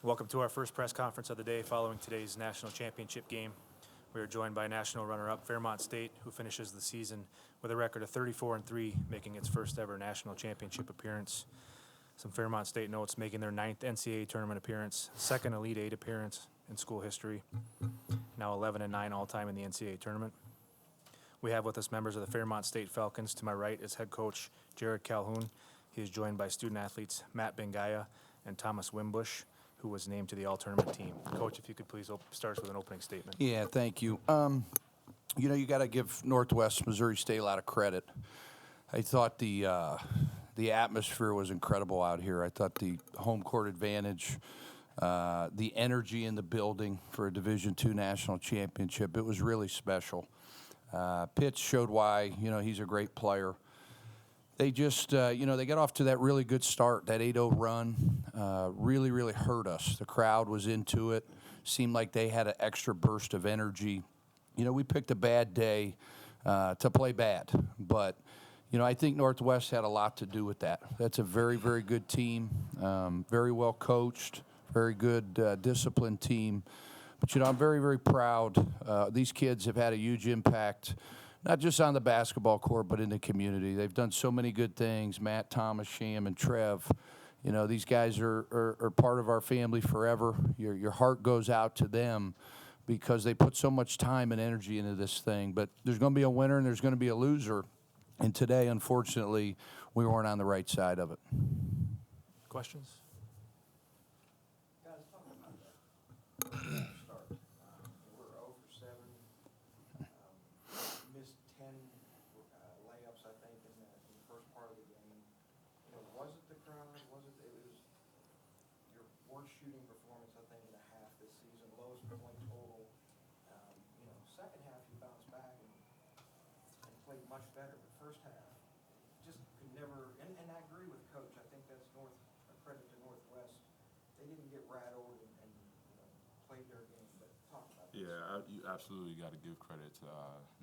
Welcome to our first press conference of the day following today's national championship game. We are joined by national runner-up Fairmont State, who finishes the season with a record of 34-3, making its first ever national championship appearance. Some Fairmont State notes: making their 9th NCAA tournament appearance, 2nd Elite Eight appearance in school history, now 11-9 all-time in the NCAA tournament. We have with us members of the Fairmont State Falcons. To my right is head coach Jared Calhoun. He is joined by student athletes Matt Bengaya and Thomas Wimbush, who was named to the all-tournament team. Coach, if you could please start us with an opening statement. Yeah, thank you. You got to give Northwest Missouri State a lot of credit. I thought the atmosphere was incredible out here. I thought the home court advantage, the energy in the building for a Division II national championship, it was really special. Pitts showed why, he's a great player. They just, they got off to that really good start. That 8-0 run really, really hurt us. The crowd was into it. Seemed like they had an extra burst of energy. We picked a bad day to play bad. But, I think Northwest had a lot to do with that. That's a very, very good team, very well coached, very good disciplined team. But, I'm very, very proud. These kids have had a huge impact, not just on the basketball court, but in the community. They've done so many good things. Matt, Thomas, Sham, and Trev. These guys are part of our family forever. Your heart goes out to them because they put so much time and energy into this thing. But there's going to be a winner and there's going to be a loser. And today, unfortunately, we weren't on the right side of it. Questions? Guys, talk about that. Start. We're 0 for 7. Missed 10 layups, I think, in the first part of the game. Was it the crowd? It was your worst shooting performance, I think, in a half this season. Lowest point total. Second half you bounced back and played much better. But first half, just could never. And I agree with Coach. I think that's a credit to Northwest. They didn't get rattled and played their game. But talk about this. Yeah, you absolutely got to give credit to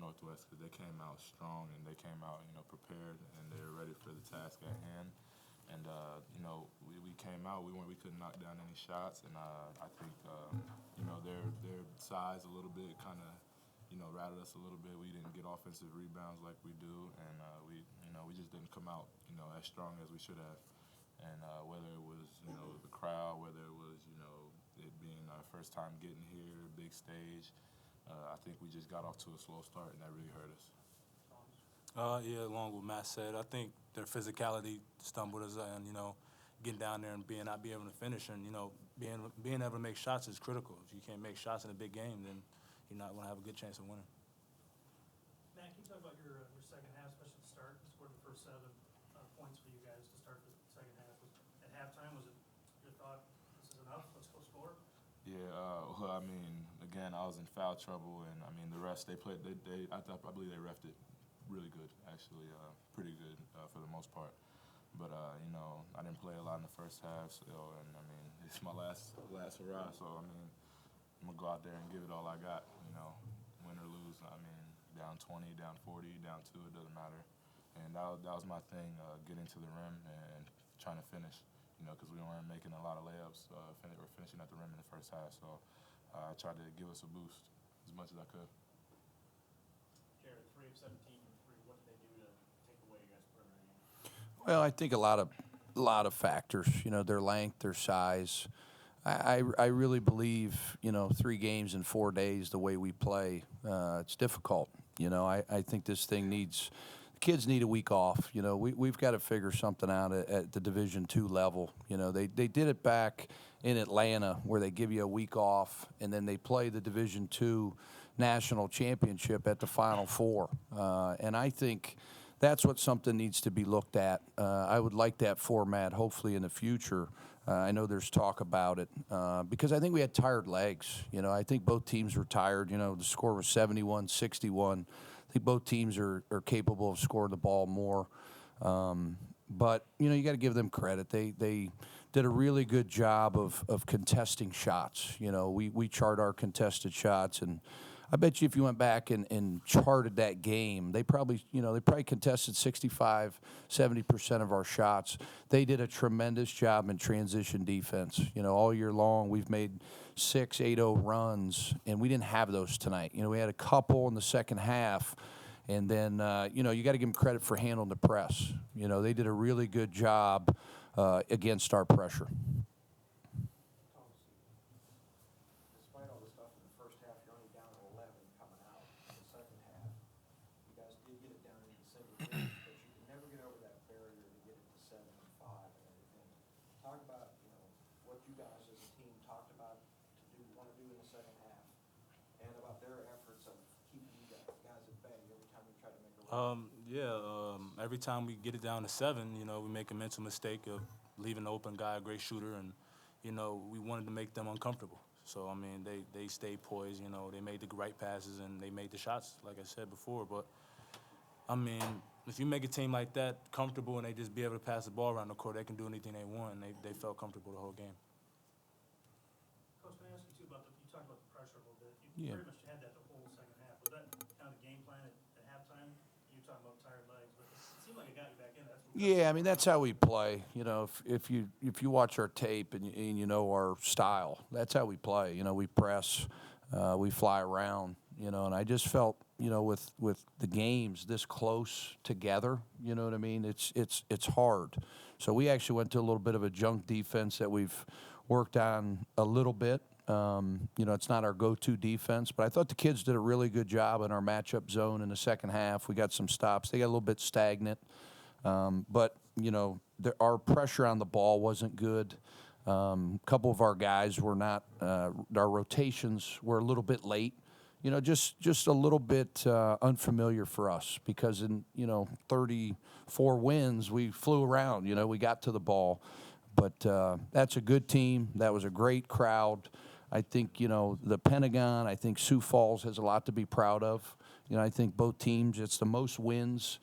Northwest because they came out strong and they came out, prepared and they were ready for the task at hand. And we came out, we couldn't knock down any shots, and I think their size a little bit kind of rattled us a little bit. We didn't get offensive rebounds like we do, and we just didn't come out as strong as we should have. And whether it was the crowd, whether it was it being our first time getting here, big stage, I think we just got off to a slow start, and that really hurt us. Yeah, along with Matt said, I think their physicality stumbled us, and getting down there and not being able to finish, and being able to make shots is critical. If you can't make shots in a big game, then you're not going to have a good chance of winning. Matt, can you talk about your second half, especially the start? You scored the first set of points for you guys to start the second half. At halftime, was it your thought, this is enough, let's go score? Yeah, again, I was in foul trouble, and the rest they played. I believe they reffed it really good, actually, pretty good for the most part. But I didn't play a lot in the first half still, and it's my last hurrah. So I'm gonna go out there and give it all I got. Win or lose. Down 20, down 40, down 2, it doesn't matter. And that was my thing, getting to the rim and trying to finish. Because we weren't making a lot of layups or finishing at the rim in the first half. So I tried to give us a boost as much as I could. Jared, 3 of 17 from 3. What did they do to take away you guys' perimeter game? Well, I think a lot of factors. Their length, their size. I really believe 3 games in 4 days the way we play. It's difficult. I think this thing needs. Kids need a week off. We've got to figure something out at the Division II level. They did it back in Atlanta where they give you a week off and then they play the Division II national championship at the Final Four. And I think that's what something needs to be looked at. I would like that format hopefully in the future. I know there's talk about it because I think we had tired legs. I think both teams were tired. The score was 71-61. I think both teams are capable of scoring the ball more. But, you got to give them credit. They did a really good job of contesting shots. We chart our contested shots, and I bet you if you went back and charted that game, they probably contested 65, 70% of our shots. They did a tremendous job in transition defense. All year long we've made 6-8-0 runs, and we didn't have those tonight. We had a couple in the second half, and then you got to give them credit for handling the press. They did a really good job against our pressure. Despite all the stuff in the first half, you're only down 11 coming out. In the second half, you guys did get it down into single digits, but you can never get over that barrier to get it to 7 and 5 and everything. Talk about, what you guys as a team talked about want to do in the second half, and about their efforts of keeping you guys at bay every time we try to make a run. Every time we get it down to 7, we make a mental mistake of leaving the open guy a great shooter, and we wanted to make them uncomfortable. So they stayed poised. They made the right passes and they made the shots, like I said before. But if you make a team like that comfortable and they just be able to pass the ball around the court, they can do anything they want, and they felt comfortable the whole game. Coach, can I ask you too about you talked about the pressure a little bit. You Yeah. pretty much had that the whole second half. Was that kind of the game plan at halftime? You talking about tired legs, but it seemed like it got you back in. Yeah, that's how we play. If you watch our tape and you know our style, that's how we play. We press, we fly around. And I just felt, with the games this close together, you know what I mean? It's hard. So we actually went to a little bit of a junk defense that we've worked on a little bit. It's not our go-to defense, but I thought the kids did a really good job in our matchup zone in the second half. We got some stops. They got a little bit stagnant. But our pressure on the ball wasn't good. A couple of our guys were not. Our rotations were a little bit late. Just a little bit unfamiliar for us because in 34 wins we flew around. We got to the ball, but that's a good team. That was a great crowd. I think the Pentagon. I think Sioux Falls has a lot to be proud of. I think both teams. It's the most wins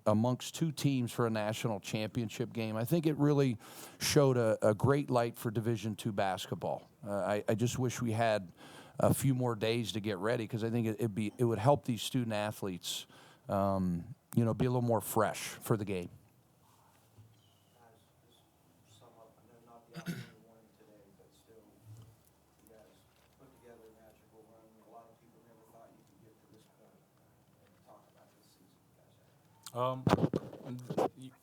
amongst two teams for a national championship game. I think it really showed a great light for Division II basketball. I just wish we had a few more days to get ready because I think it would help these student athletes, be a little more fresh for the game. Guys, just sum up, I know not the outcome you wanted today, but still, you guys put together a magical run. A lot of people never thought you could get to this point and talk about this season you guys had.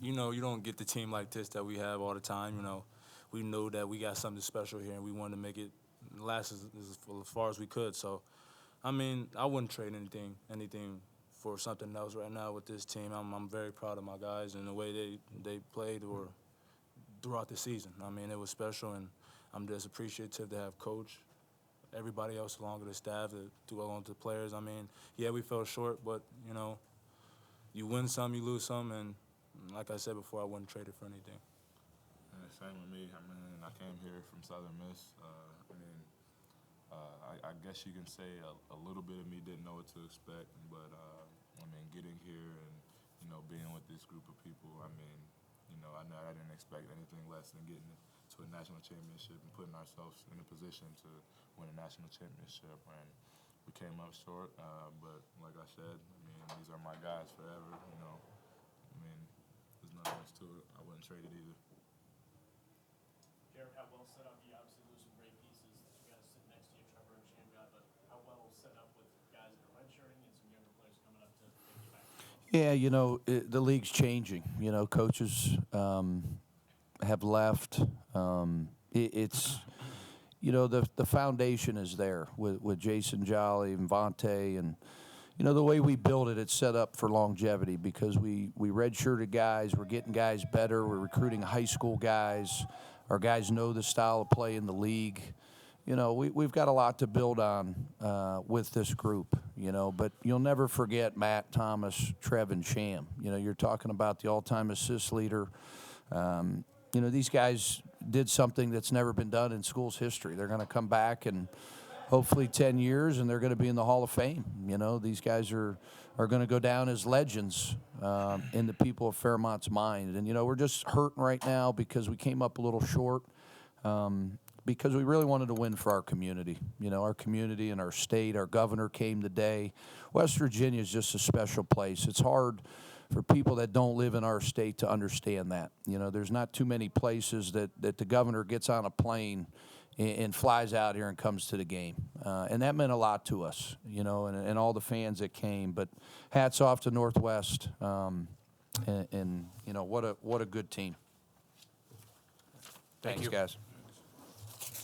You don't get the team like this that we have all the time. We know that we got something special here, and we wanted to make it last as far as we could. So, I wouldn't trade anything for something else right now with this team. I'm very proud of my guys and the way they played or throughout the season. It was special, and I'm just appreciative to have coach, everybody else along with the staff, to go on to the players. Yeah, we fell short, but you win some, you lose some, and like I said before, I wouldn't trade it for anything. Same with me. I came here from Southern Miss. I guess you can say a little bit of me didn't know what to expect, but getting here and being with this group of people, I didn't expect anything less than getting to a national championship and putting ourselves in a position to win a national championship. And we came up short, but like I said, these are my guys forever. There's nothing else to it. I wouldn't trade it either. Jared, how well set up? You obviously lose some great pieces that you guys sit next to you, Trevor and Shamgar, but how well set up with guys that are redshirting and some younger players coming up to take you back? Yeah, the league's changing. Coaches have left. It's the foundation is there with Jason Jolly and Vontae, and the way we build it, it's set up for longevity because we redshirted guys. We're getting guys better. We're recruiting high school guys. Our guys know the style of play in the league. We've got a lot to build on with this group, but you'll never forget Matt, Thomas, Trev, and Sham. You're talking about the all-time assist leader. These guys did something that's never been done in school's history. They're going to come back in hopefully 10 years, and they're going to be in the Hall of Fame. These guys are going to go down as legends in the people of Fairmont's mind. And, we're just hurting right now because we came up a little short. because we really wanted to win for our community. You know, our community and our state. Our governor came today. West Virginia is just a special place. It's hard for people that don't live in our state to understand that. You know, there's not too many places that the governor gets on a plane and flies out here and comes to the game. And that meant a lot to us, you know, and all the fans that came. But hats off to Northwest, and you know, what a good team. Thank Thanks, you. guys.